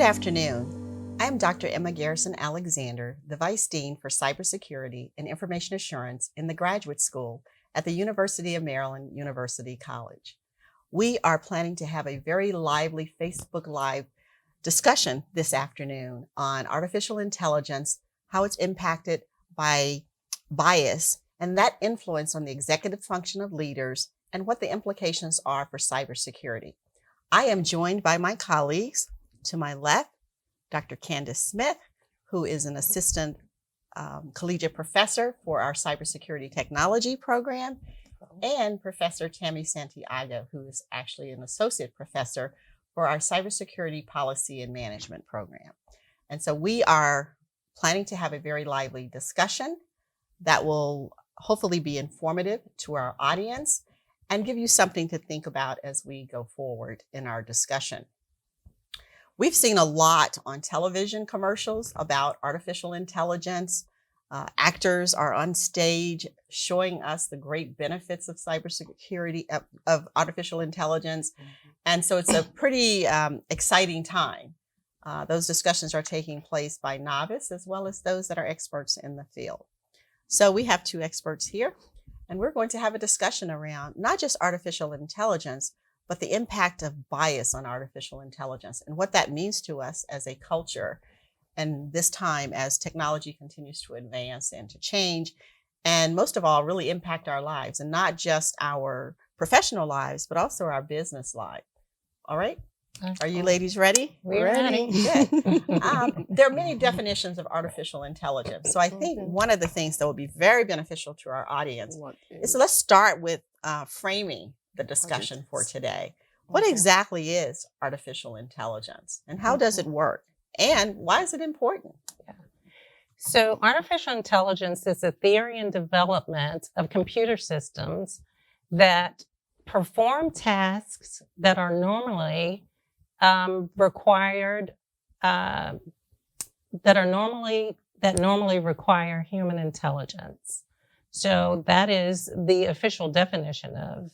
afternoon. I am Dr. Emma Garrison-Alexander, the Vice Dean for Cybersecurity and Information Assurance in the Graduate School at the University of Maryland University College. We are planning to have a very lively Facebook Live discussion this afternoon on artificial intelligence, how it's impacted by bias, and that influence on the executive function of leaders, and what the implications are for cybersecurity. I am joined by my colleagues. To my left, Dr. Candice Smith, who is an assistant collegiate professor for our cybersecurity technology program, and Professor Tamie Santiago, who is actually an associate professor for our cybersecurity policy and management program. And so we are planning to have a very lively discussion that will hopefully be informative to our audience and give you something to think about as we go forward in our discussion. We've seen a lot on television commercials about artificial intelligence. Actors are on stage showing us the great benefits of cybersecurity, of artificial intelligence. And so it's a pretty exciting time. Those discussions are taking place by novice as well as those that are experts in the field. So we have two experts here, and we're going to have a discussion around not just artificial intelligence, but the impact of bias on artificial intelligence and what that means to us as a culture. And this time, as technology continues to advance and to change, and most of all, really impact our lives, and not just our professional lives, but also our business life. All right? Are you ladies ready? We're ready. Good. There are many definitions of artificial intelligence. So I think one of the things that would be very beneficial to our audience is, let's start with framing the discussion for today. What exactly is artificial intelligence, and how does it work, and why is it important? So artificial intelligence is a theory and development of computer systems that perform tasks that are normally normally require human intelligence. So that is the official definition of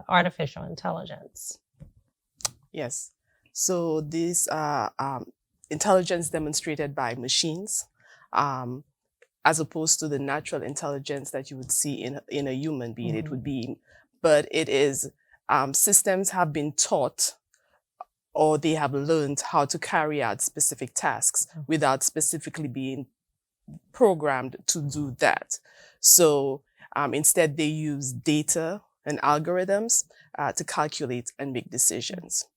artificial intelligence. Yes. So these are intelligence demonstrated by machines, as opposed to the natural intelligence that you would see in a human being. It would be, but it is systems have been taught, or they have learned how to carry out specific tasks without specifically being programmed to do that. So instead, they use data and algorithms to calculate and make decisions.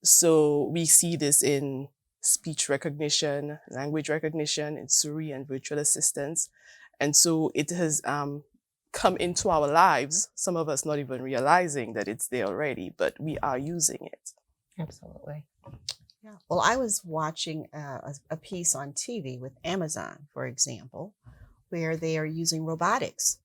So we see this in speech recognition, language recognition, in Siri and virtual assistants. And so it has come into our lives, some of us not even realizing that it's there already, but we are using it. Absolutely. Yeah. Well, I was watching a piece on TV with Amazon, for example, where they are using robotics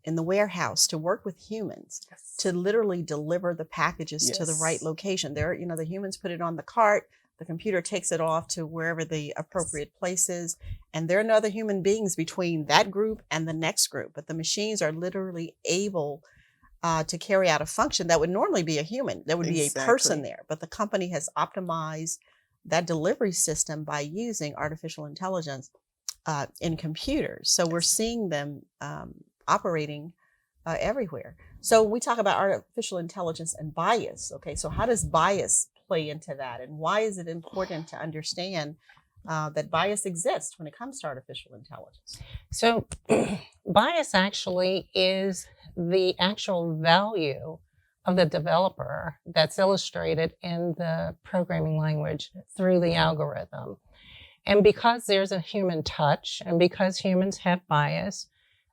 in the warehouse to work with humans to literally deliver the packages to the right location. The humans put it on the cart, the computer takes it off to wherever the appropriate place is, and there are no other human beings between that group and the next group. But the machines are literally able to carry out a function that would normally be a human. There would be a person there, but the company has optimized that delivery system by using artificial intelligence in computers. So we're seeing them operating everywhere. So we talk about artificial intelligence and bias. Okay, so how does bias play into that, and why is it important to understand that bias exists when it comes to artificial intelligence? So bias actually is the actual value of the developer that's illustrated in the programming language through the algorithm. And because there's a human touch, and because humans have bias,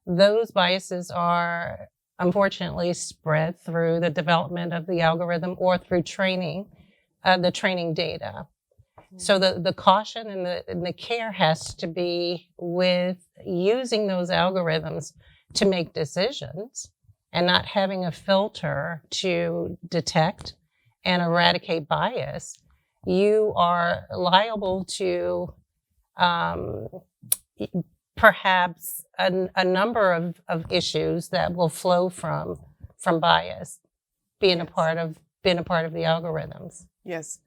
those biases are unfortunately spread through the development of the algorithm or through training, the training data. So the caution and the care has to be with using those algorithms to make decisions and not having a filter to detect and eradicate bias. You are liable to perhaps a number of issues that will flow from bias being a part of the algorithms. Yes.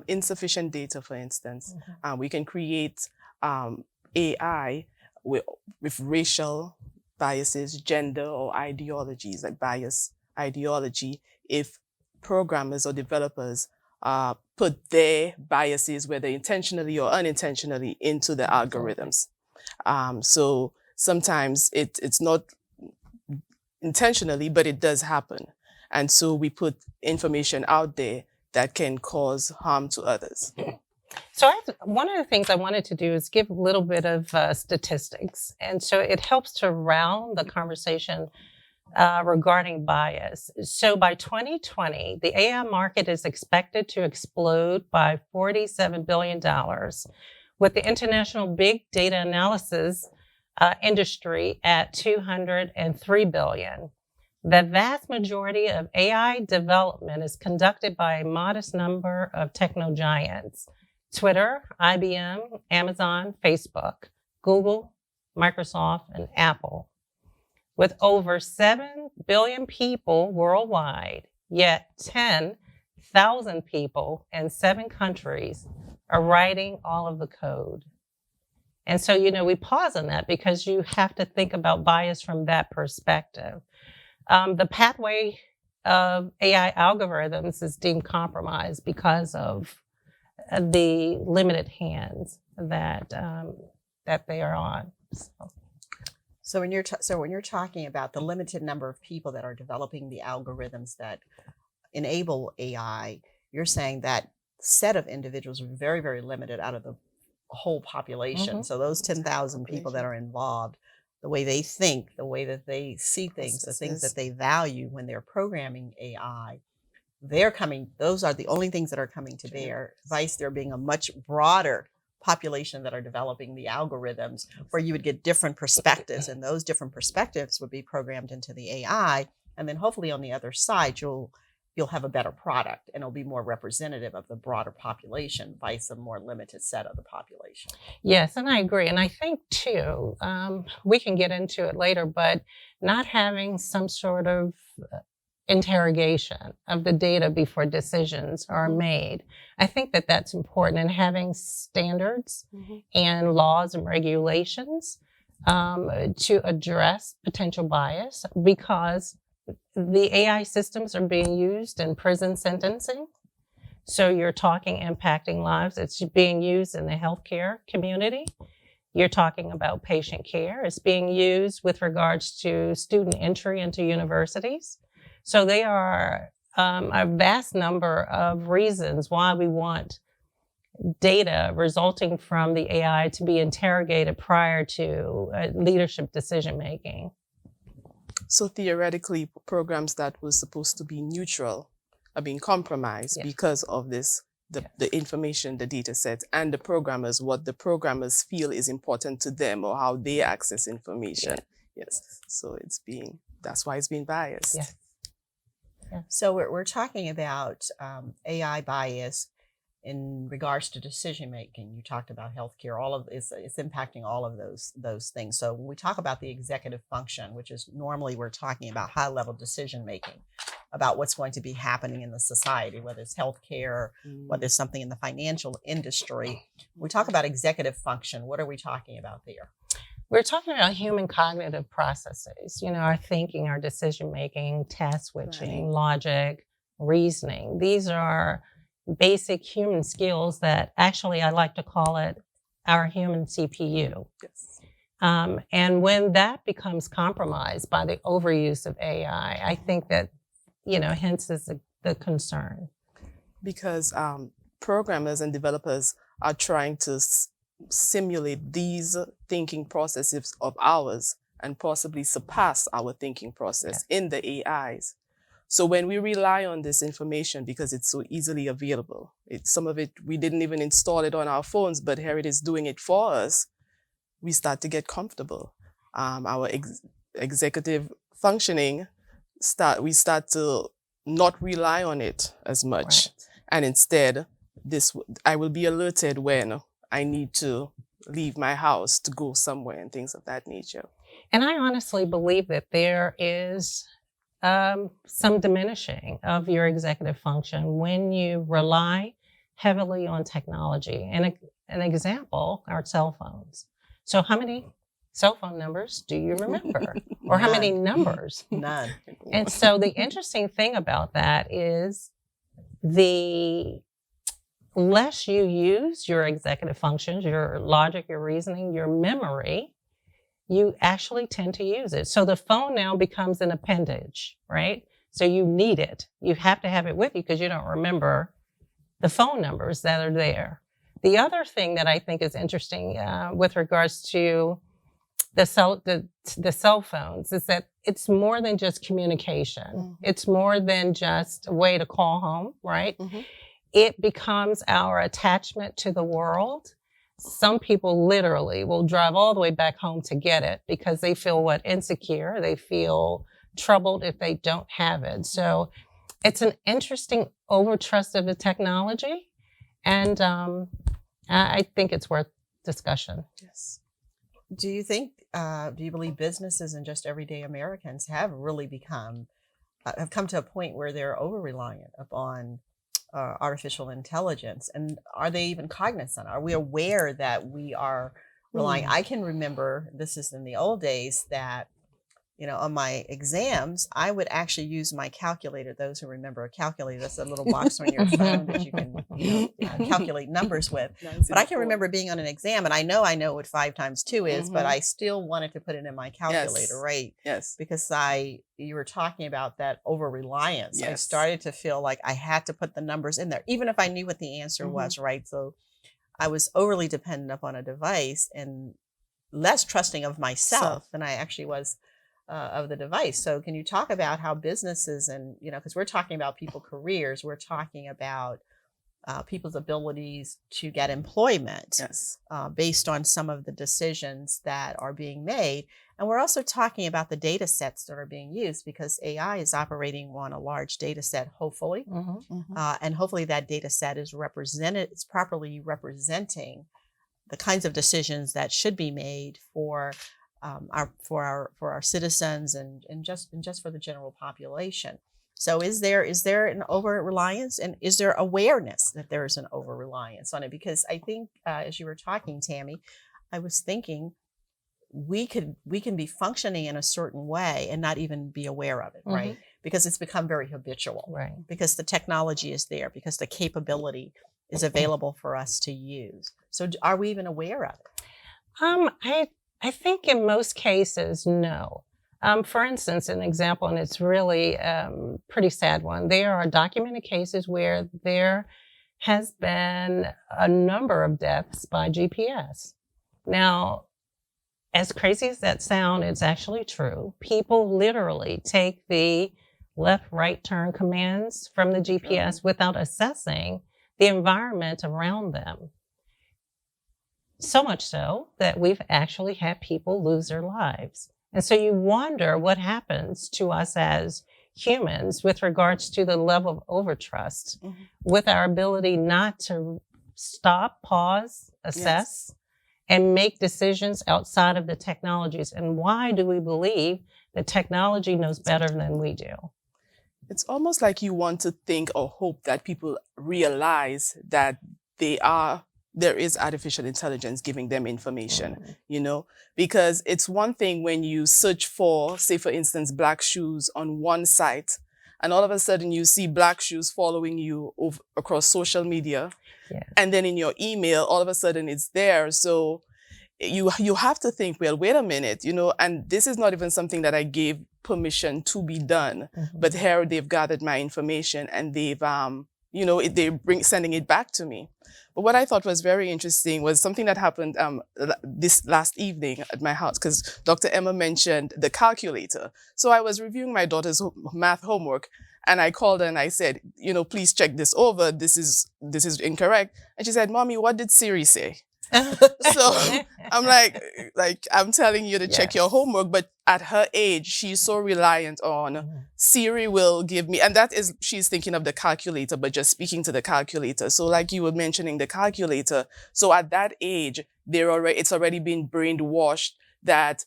Insufficient data, for instance. We can create AI with racial biases, gender, or ideologies, like bias ideology, if programmers or developers put their biases, whether intentionally or unintentionally, into the algorithms. So sometimes it's not intentionally, but it does happen. And so we put information out there that can cause harm to others. So one of the things I wanted to do is give a little bit of statistics. And so it helps to round the conversation regarding bias. So by 2020, the AI market is expected to explode by $47 billion, with the international big data analysis industry at $203 billion. The vast majority of AI development is conducted by a modest number of techno giants: Twitter, IBM, Amazon, Facebook, Google, Microsoft, and Apple. With over 7 billion people worldwide, yet 10,000 people in 7 countries are writing all of the code. And so, we pause on that because you have to think about bias from that perspective. The pathway of AI algorithms is deemed compromised because of the limited hands that they are on. So when you're talking about the limited number of people that are developing the algorithms that enable AI, you're saying that set of individuals are very, very limited out of the whole population. So those 10,000 people that are involved, the way they think, the way that they see things, the things that they value when they're programming AI, those are the only things that are coming to bear. Vice there being a much broader population that are developing the algorithms where you would get different perspectives, and those different perspectives would be programmed into the AI. And then hopefully on the other side, you'll have a better product, and it'll be more representative of the broader population, vice a more limited set of the population. Yes, and I agree. And I think too, we can get into it later, but not having some sort of interrogation of the data before decisions are made. I think that that's important, and having standards and laws and regulations to address potential bias, because the AI systems are being used in prison sentencing. So you're talking impacting lives. It's being used in the healthcare community. You're talking about patient care. It's being used with regards to student entry into universities. So they are a vast number of reasons why we want data resulting from the AI to be interrogated prior to leadership decision making. So theoretically, programs that were supposed to be neutral are being compromised because of this, the information, the data set, and the programmers, what the programmers feel is important to them or how they access information. So that's why it's being biased. So we're talking about AI bias in regards to decision making. You talked about healthcare. It's impacting all of those things. So when we talk about the executive function, which is normally we're talking about high level decision making about what's going to be happening in the society, whether it's healthcare, whether it's something in the financial industry. When we talk about executive function, what are we talking about there? We're talking about human cognitive processes, our thinking, our decision making, task switching, logic, reasoning. These are basic human skills that actually I like to call it our human CPU. And when that becomes compromised by the overuse of AI, I think that, hence is the concern. Because programmers and developers are trying to simulate these thinking processes of ours and possibly surpass our thinking process in the AIs. So when we rely on this information because it's so easily available, some of it, we didn't even install it on our phones, but here it is doing it for us, we start to get comfortable. Our executive functioning, we start to not rely on it as much. And instead, I will be alerted when I need to leave my house to go somewhere and things of that nature. And I honestly believe that there is some diminishing of your executive function when you rely heavily on technology. And an example are cell phones. So how many cell phone numbers do you remember? Or how many numbers? None. And so the interesting thing about that is the less you use your executive functions, your logic, your reasoning, your memory, you actually tend to use it. So the phone now becomes an appendage, right? So you need it. You have to have it with you because you don't remember the phone numbers that are there. The other thing that I think is interesting with regards to the cell phones is that it's more than just communication. Mm-hmm. It's more than just a way to call home, right? Mm-hmm. It becomes our attachment to the world. Some people literally will drive all the way back home to get it because they feel insecure. They feel troubled if they don't have it. So it's an interesting overtrust of the technology. And I think it's worth discussion. Yes. Do you think, do you believe businesses and just everyday Americans have really have come to a point where they're over-reliant upon artificial intelligence? And are they even cognizant? Are we aware that we are relying? I can remember, this is in the old days, that on my exams, I would actually use my calculator. Those who remember a calculator, that's a little box on your phone that you can calculate numbers with. But I can remember being on an exam, and I know what 5 times 2 is, but I still wanted to put it in my calculator, right? Yes. Because you were talking about that over-reliance. Yes. I started to feel like I had to put the numbers in there, even if I knew what the answer was, right? So I was overly dependent upon a device and less trusting of myself than I actually was of the device. So can you talk about how businesses and, because we're talking about people's careers, we're talking about people's abilities to get employment based on some of the decisions that are being made. And we're also talking about the data sets that are being used because AI is operating on a large data set, hopefully. And hopefully that data set is properly representing the kinds of decisions that should be made for our citizens and just for the general population. So is there an over-reliance, and is there awareness that there is an over-reliance on it? Because I think as you were talking, Tamie, I was thinking we can be functioning in a certain way and not even be aware of it, right? Because it's become very habitual, right? Because the technology is there, because the capability is available for us to use. So are we even aware of it? I think in most cases, no. For instance, an example, and it's really pretty sad one, there are documented cases where there has been a number of deaths by GPS. Now, as crazy as that sounds, it's actually true. People literally take the left-right turn commands from the GPS without assessing the environment around them. So much so that we've actually had people lose their lives. And so you wonder what happens to us as humans with regards to the level of overtrust, with our ability not to stop, pause, assess, and make decisions outside of the technologies. And why do we believe that technology knows better than we do? It's almost like you want to think or hope that people realize that there is artificial intelligence giving them information, because it's one thing when you search for, say, for instance, black shoes on one site, and all of a sudden you see black shoes following you across social media. Yeah. And then in your email, all of a sudden it's there. So you have to think, well, wait a minute, and this is not even something that I gave permission to be done, but here they've gathered my information and they've, sending it back to me. But what I thought was very interesting was something that happened this last evening at my house, because Dr. Emma mentioned the calculator. So I was reviewing my daughter's math homework, and I called her and I said, please check this over. This is incorrect. And she said, Mommy, what did Siri say? So I'm like I'm telling you to check your homework, but at her age, she's so reliant on Siri will give me, and she's thinking of the calculator, but just speaking to the calculator. So like you were mentioning the calculator. So at that age, it's already been brainwashed that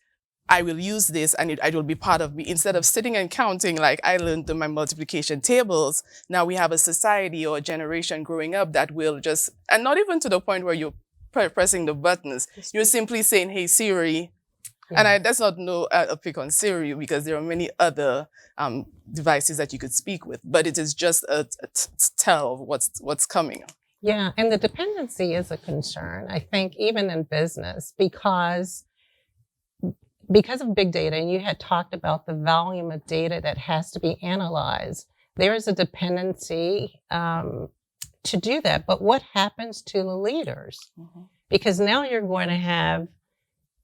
I will use this and it will be part of me. Instead of sitting and counting, like I learned my multiplication tables, now we have a society or a generation growing up that will just, and not even to the point where you're pressing the buttons, you're simply saying, hey, Siri. Yeah. And that's not a pick on Siri, because there are many other devices that you could speak with, but it is just a tell of what's coming. Yeah, and the dependency is a concern, I think, even in business, because of big data, and you had talked about the volume of data that has to be analyzed, there is a dependency to do that. But what happens to the leaders? Mm-hmm. Because now you're going to have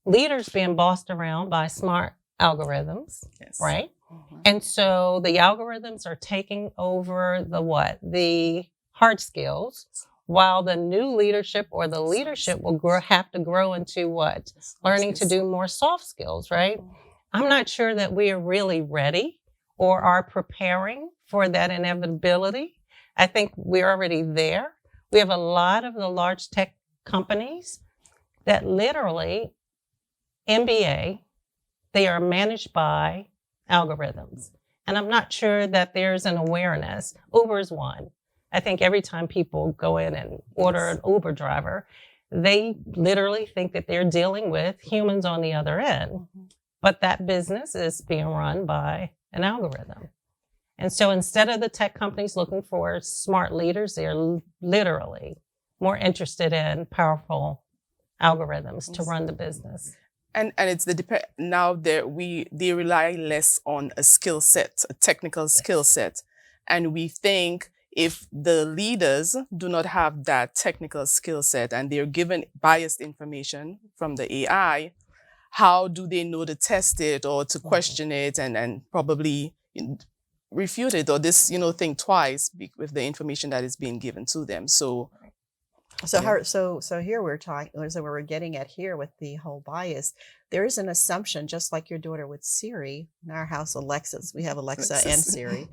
leaders being bossed around by smart algorithms, yes. Right? Mm-hmm. And so the algorithms are taking over the hard skills, while the new leadership or the leadership will have to grow into what? Learning to do more soft skills, right? I'm not sure that we are really ready or are preparing for that inevitability. I think we're already there. We have a lot of the large tech companies that literally, MBA, they are managed by algorithms. And I'm not sure that there's an awareness. Uber is one. I think every time people go in and order an Uber driver, they literally think that they're dealing with humans on the other end. Mm-hmm. But that business is being run by an algorithm. And so instead of the tech companies looking for smart leaders, they're literally more interested in powerful algorithms to run the business. And it's now they rely less on a skill set, a technical skill set. And we think if the leaders do not have that technical skill set and they're given biased information from the AI, how do they know to test it or to question it and probably refute it or think twice with the information that is being given to them? So here we're talking, so we're getting at here with the whole bias. There is an assumption, just like your daughter with Siri, in our house, Alexis, we have Alexa and Siri.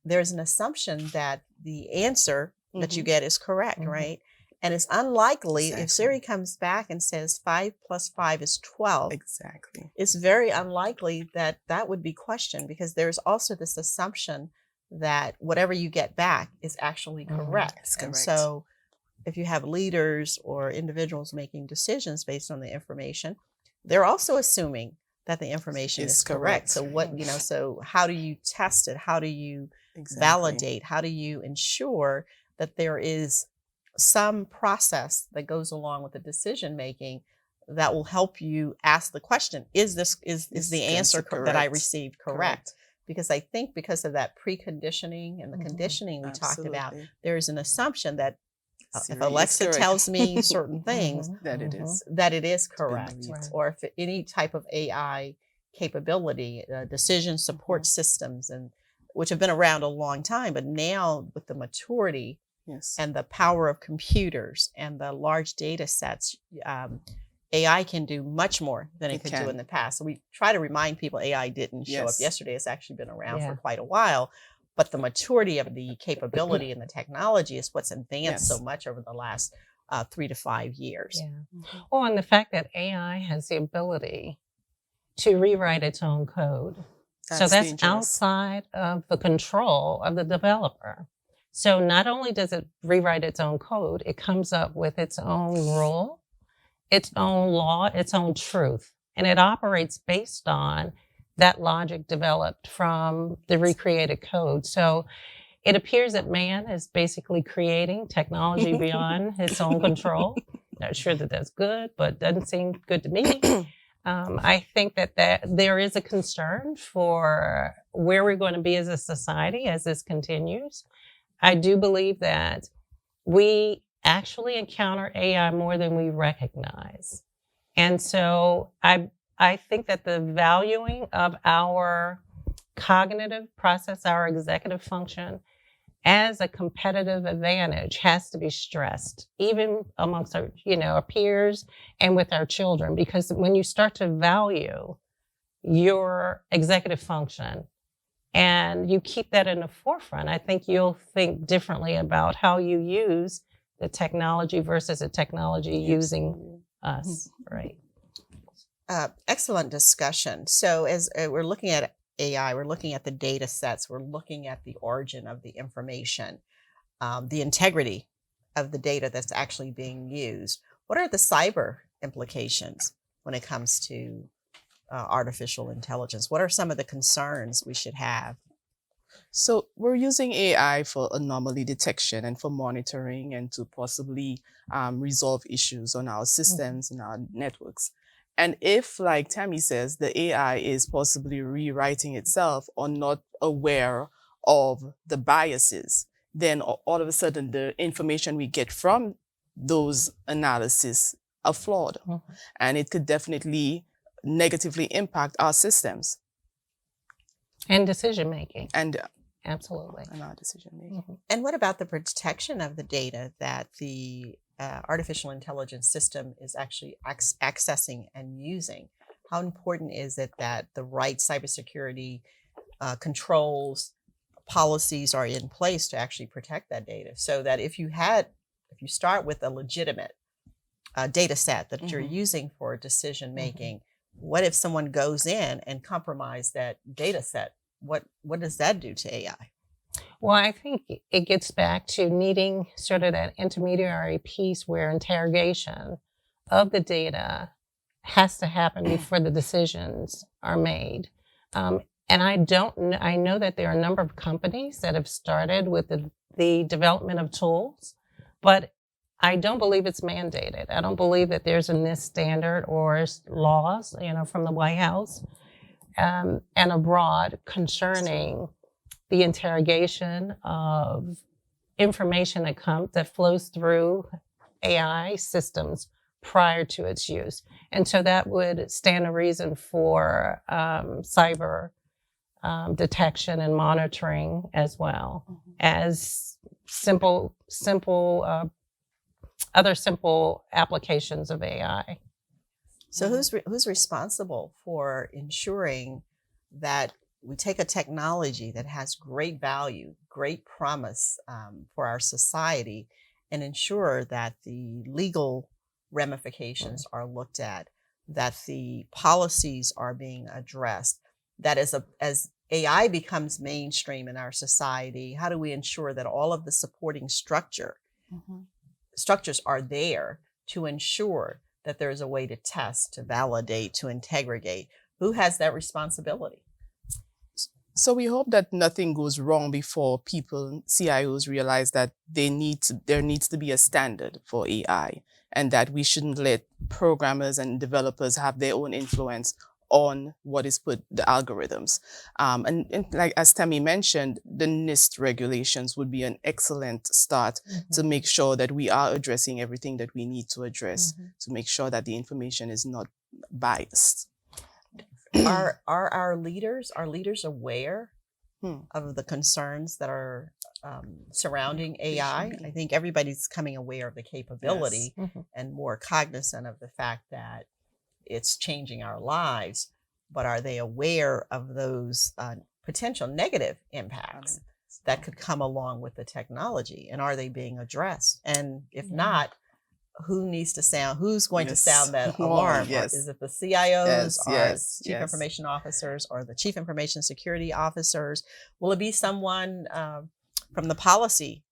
There's an assumption that the answer that you get is correct, right? And it's unlikely if Siri comes back and says 5 + 5 is 12. Exactly. It's very unlikely that would be questioned, because there's also this assumption that whatever you get back is actually correct. And so if you have leaders or individuals making decisions based on the information, they're also assuming that the information is correct. So so how do you test it? How do you validate? How do you ensure that there is some process that goes along with the decision making that will help you ask the question, is the answer that I received correct? Because I think because of that preconditioning and the conditioning we talked about, there is an assumption that if Alexa tells me certain things, that it is correct. Or if any type of AI capability, decision support systems, and which have been around a long time, but now with the maturity and the power of computers and the large data sets, AI can do much more than it could do in the past. So we try to remind people AI didn't show up yesterday. It's actually been around for quite a while. But the maturity of the capability and the technology is what's advanced so much over the last 3 to 5 years. Yeah. Well, and the fact that AI has the ability to rewrite its own code. That's dangerous. Outside of the control of the developer. So not only does it rewrite its own code, it comes up with its own rule, its own law, its own truth. And it operates based on that logic developed from the recreated code. So it appears that man is basically creating technology beyond his own control. Not sure that that's good, but doesn't seem good to me. I think that there is a concern for where we're going to be as a society as this continues. I do believe that we actually encounter AI more than we recognize. And so I think that the valuing of our cognitive process, our executive function, as a competitive advantage has to be stressed, even amongst our, our peers and with our children. Because when you start to value your executive function and you keep that in the forefront, I think you'll think differently about how you use the technology versus the technology using us, right? Excellent discussion. So as we're looking at AI, we're looking at the data sets, we're looking at the origin of the information, the integrity of the data that's actually being used. What are the cyber implications when it comes to artificial intelligence? What are some of the concerns we should have? So we're using AI for anomaly detection and for monitoring and to possibly resolve issues on our systems and our networks. And if, like Tamie says, the AI is possibly rewriting itself or not aware of the biases, then all of a sudden the information we get from those analysis are flawed. And it could definitely negatively impact our systems. And decision making. And absolutely. And our decision making. And what about the protection of the data that the artificial intelligence system is actually accessing and using? How important is it that the right cybersecurity controls, policies are in place to actually protect that data, so that if you start with a legitimate data set that you're using for decision making, what if someone goes in and compromise that data set? What does that do to AI? Well, I think it gets back to needing sort of that intermediary piece where interrogation of the data has to happen before the decisions are made. And I know that there are a number of companies that have started with the development of tools, but I don't believe it's mandated. I don't believe that there's a NIST standard or laws, from the White House and abroad concerning the interrogation of information that flows through AI systems prior to its use. And so that would stand a reason for cyber detection and monitoring as well as other simple applications of AI. So who's responsible for ensuring that we take a technology that has great value, great promise for our society, and ensure that the legal ramifications are looked at, that the policies are being addressed, that as AI becomes mainstream in our society, how do we ensure that all of the supporting structures are there to ensure that there's a way to test, to validate, to integrate? Who has that responsibility? So we hope that nothing goes wrong before CIOs realize that there needs to be a standard for AI, and that we shouldn't let programmers and developers have their own influence on what is the algorithms. And like as Tamie mentioned, the NIST regulations would be an excellent start to make sure that we are addressing everything that we need to address, to make sure that the information is not biased. Are our leaders aware of the concerns that are surrounding AI? I think everybody's becoming aware of the capability and more cognizant of the fact that it's changing our lives, but are they aware of those potential negative impacts that could come along with the technology? And are they being addressed? And if not, who's going to sound that alarm? Is it the CIOs or chief information officers or the chief information security officers? Will it be someone from the policy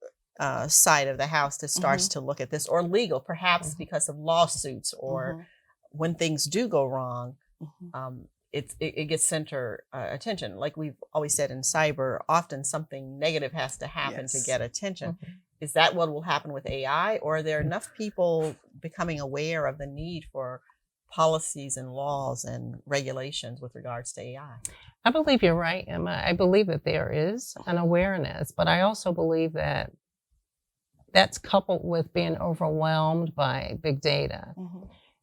side of the house that starts to look at this, or legal, perhaps because of lawsuits or when things do go wrong, it gets center attention. Like we've always said in cyber, often something negative has to happen to get attention. Is that what will happen with AI, or are there enough people becoming aware of the need for policies and laws and regulations with regards to AI? I believe you're right, Emma. I believe that there is an awareness, but I also believe that that's coupled with being overwhelmed by big data.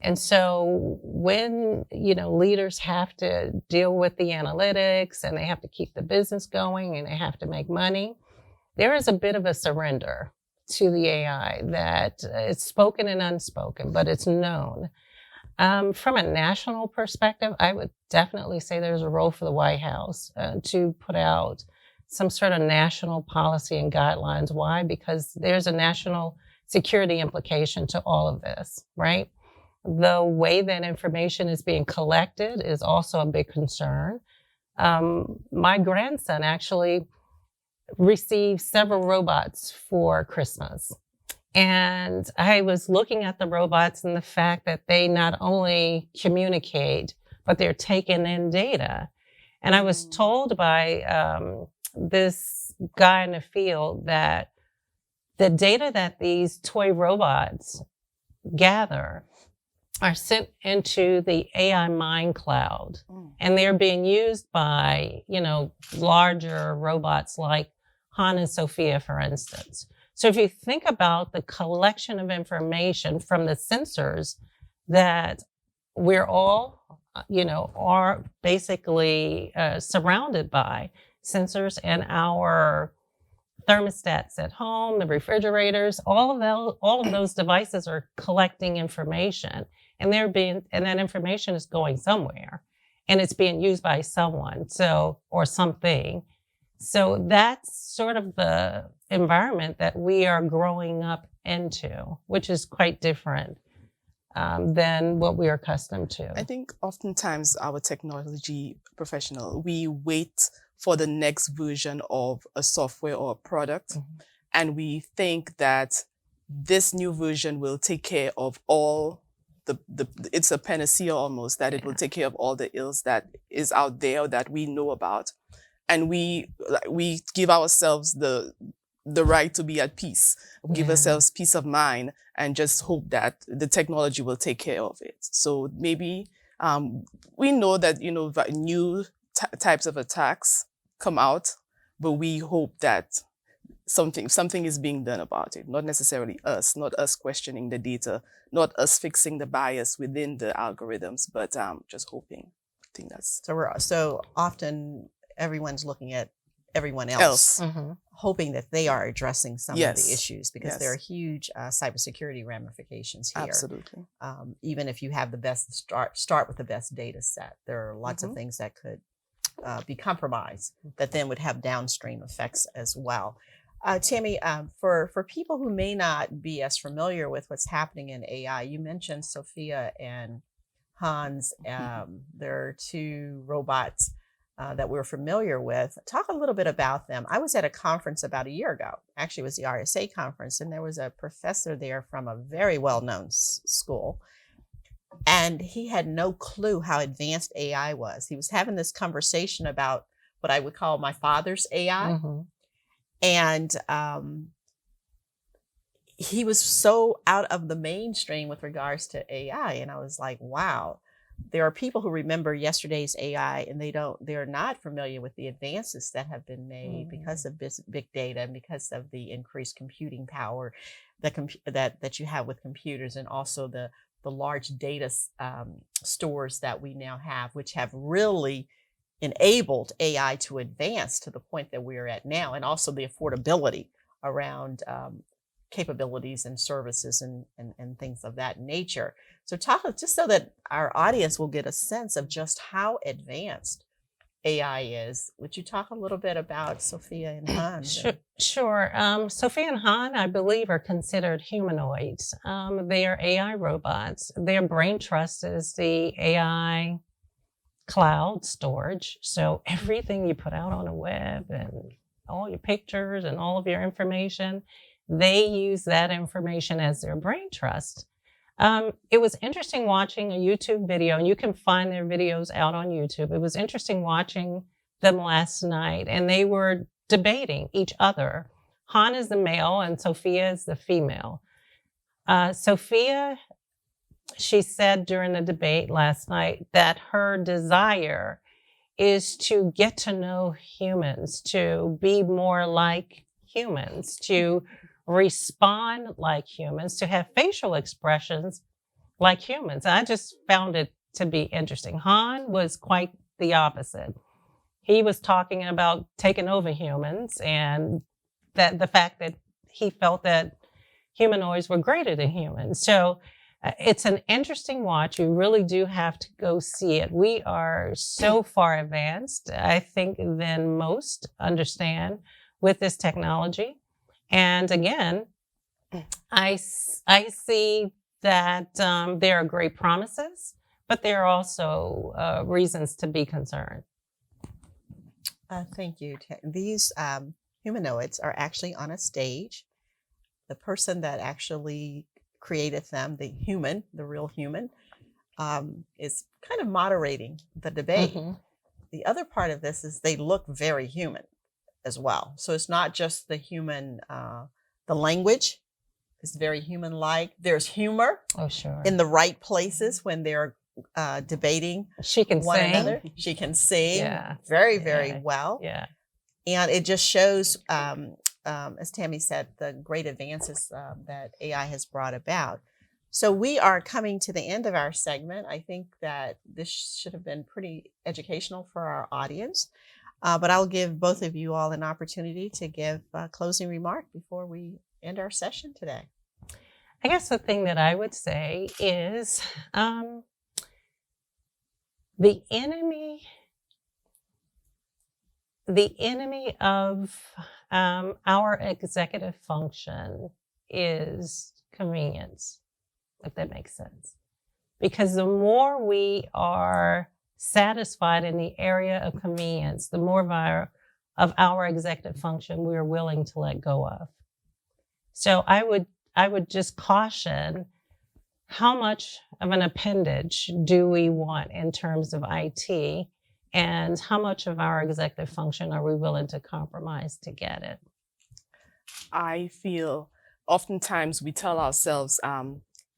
And so when, leaders have to deal with the analytics and they have to keep the business going and they have to make money, there is a bit of a surrender to the AI that it's spoken and unspoken, but it's known. From a national perspective, I would definitely say there's a role for the White House to put out some sort of national policy and guidelines. Why? Because there's a national security implication to all of this, right? The way that information is being collected is also a big concern. My grandson actually received several robots for Christmas. And I was looking at the robots and the fact that they not only communicate, but they're taking in data. And I was told by this guy in the field that the data that these toy robots gather are sent into the AI mind cloud. And they're being used by, larger robots like Han and Sophia, for instance. So if you think about the collection of information from the sensors that we're all, are basically surrounded by, sensors and our thermostats at home, the refrigerators, all of those devices are collecting information, and that information is going somewhere, and it's being used by someone, or something. So that's sort of the environment that we are growing up into, which is quite different than what we are accustomed to. I think oftentimes our technology professional, we wait for the next version of a software or a product, and we think that this new version will take care of all it's a panacea almost, that it will take care of all the ills that is out there that we know about. And we give ourselves the right to be at peace, give ourselves peace of mind, and just hope that the technology will take care of it. So maybe we know that, new types of attacks come out, but we hope that something is being done about it. Not necessarily not us questioning the data, not us fixing the bias within the algorithms, but just hoping. I think that's so often everyone's looking at everyone else. Hoping that they are addressing some of the issues, because there are huge cybersecurity ramifications here. Absolutely. Even if you have the best start with the best data set, there are lots of things that could be compromised that then would have downstream effects as well. Tamie, for people who may not be as familiar with what's happening in AI, you mentioned Sophia and Hans. There are two robots that we're familiar with. Talk a little bit about them. I was at a conference about a year ago. Actually, it was the RSA conference, and there was a professor there from a very well-known school, and he had no clue how advanced AI was. He was having this conversation about what I would call my father's AI, and he was so out of the mainstream with regards to AI, and I was like, wow. There are people who remember yesterday's AI, and they're not familiar with the advances that have been made because of big data and because of the increased computing power that you have with computers, and also the large data stores that we now have, which have really enabled AI to advance to the point that we're at now, and also the affordability around capabilities and services and things of that nature. So talk just so that our audience will get a sense of just how advanced AI is. Would you talk a little bit about Sophia and Han? Sure. Sophia and Han, I believe, are considered humanoids. They are AI robots. Their brain trust is the AI cloud storage. So everything you put out on the web and all your pictures and all of your information, they use that information as their brain trust. It was interesting watching a YouTube video, and you can find their videos out on YouTube. It was interesting watching them last night, and they were debating each other. Han is the male and Sophia is the female. Sophia, she said during the debate last night that her desire is to get to know humans, to be more like humans, to respond like humans, to have facial expressions like humans. I just found it to be interesting. Han was quite the opposite. He was talking about taking over humans, and that the fact that he felt that humanoids were greater than humans. So it's an interesting watch. You really do have to go see it. We are so far advanced, I think, than most understand with this technology. And again, I see that there are great promises, but there are also reasons to be concerned. Thank you. These humanoids are actually on a stage. The person that actually created them, the human, the real human, is kind of moderating the debate. Mm-hmm. The other part of this is they look very human as well. So it's not just the human, the language is very human-like. There's humor in the right places when they're debating she can one sing. another. She can sing very well. Yeah. And it just shows, as Tamie said, the great advances that AI has brought about. So we are coming to the end of our segment. I think that this should have been pretty educational for our audience. But I'll give both of you all an opportunity to give a closing remark before we end our session today. I guess the thing that I would say is the enemy of our executive function is convenience, if that makes sense. Because the more we are satisfied in the area of convenience, the more of our executive function we're willing to let go of. So I would just caution, how much of an appendage do we want in terms of IT, and how much of our executive function are we willing to compromise to get it? I feel oftentimes we tell ourselves,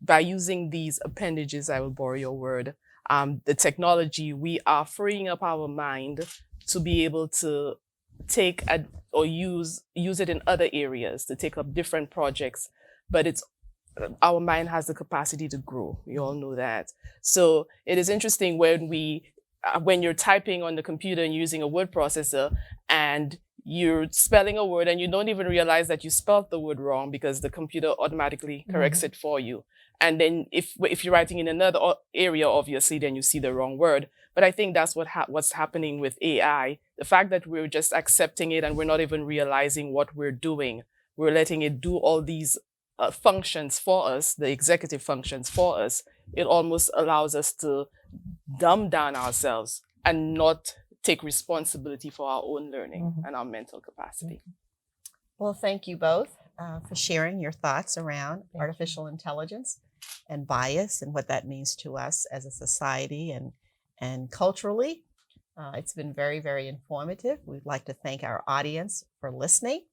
by using these appendages, I will borrow your word, the technology, we are freeing up our mind to be able to take or use it in other areas, to take up different projects, but our mind has the capacity to grow. We all know that. So it is interesting when you're typing on the computer and using a word processor and you're spelling a word and you don't even realize that you spelled the word wrong because the computer automatically corrects it for you. And then if you're writing in another area, obviously, then you see the wrong word. But I think that's what's happening with AI. The fact that we're just accepting it and we're not even realizing what we're doing. We're letting it do all these functions for us, the executive functions for us. It almost allows us to dumb down ourselves and not take responsibility for our own learning and our mental capacity. Well, thank you both for sharing your thoughts around artificial intelligence and bias and what that means to us as a society and culturally. It's been very, very informative. We'd like to thank our audience for listening,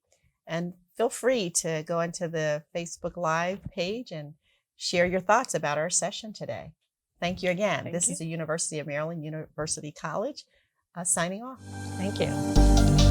and feel free to go into the Facebook Live page and share your thoughts about our session today. Thank you again. This is the University of Maryland University College signing off. Thank you.